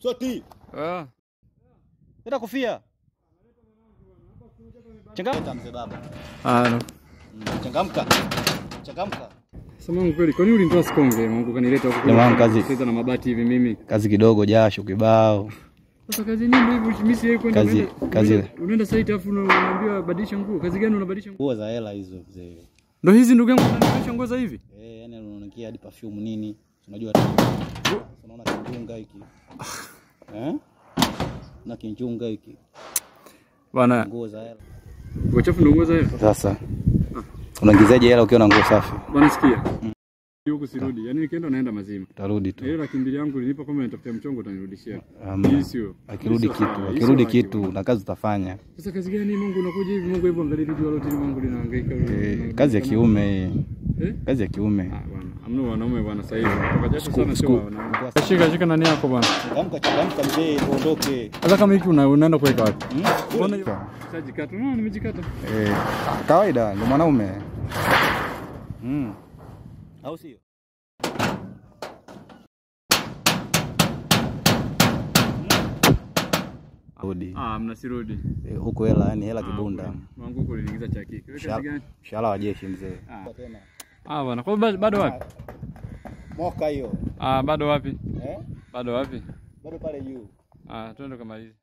Swati. Nenda kofia. Changamka mzee baba. No. Changamka. Changamka. Sema kweli, kwa nini ulinitoa Sikonge? Mungu kanileta huko. Jamani kazi. Sasa na mabati hivi mimi. Kazi kidogo, jasho kibao. Sasa kazi nini hivi? Mimi si kwenda kazi. Unaenda site afu unaambiwa badilisha nguo. Kazi gani unabadilisha nguo? Nguo za hela hizo mzee. Ndio hizi ndugu yangu unabadilisha nguo za hivi? Yani unanukia hadi perfume nini? Unajua unaona kinjunga hiki. Na kinjunga hiki. Bwana. Nguo za hela. Nguo chafu ndio nguo za hela. Sasa. Unaingizaje hela ukiwa na nguo safi? Bwana sikia. Huko sirudi. Yaani nikienda naenda mazima. Tarudi tu. Ile laki mbili yangu nilipa kama nitafutia mchongo utanirudishia. Hii sio. Akirudi kitu na kazi utafanya. Sasa kazi gani Mungu unakuja hivi Mungu hivyo angalia video lote Mungu linahangaika. Kazi ya kiume. Kazi ya kiume. Bwana. Amna wanaume bwana sasa hivi. Kutoka jasho sana sio wanaume. Shika nani yako bwana. Changamka mzee uondoke. Sasa kama hiki unaenda kuweka wapi? Mbona sajikata? Nimejikata. Kawaida ndio mwanaume. Au sio? Rudi. Mnasirudi. Huko hela yani hela kibunda. Wangu huko niliingiza cha kiki. Wewe kazi gani? Mshahara wa jeshi mzee. Tena. Bwana. Kwa bado wapi? Moka hiyo. Bado wapi? Bado wapi? Bado pale juu. Twende kama hizi.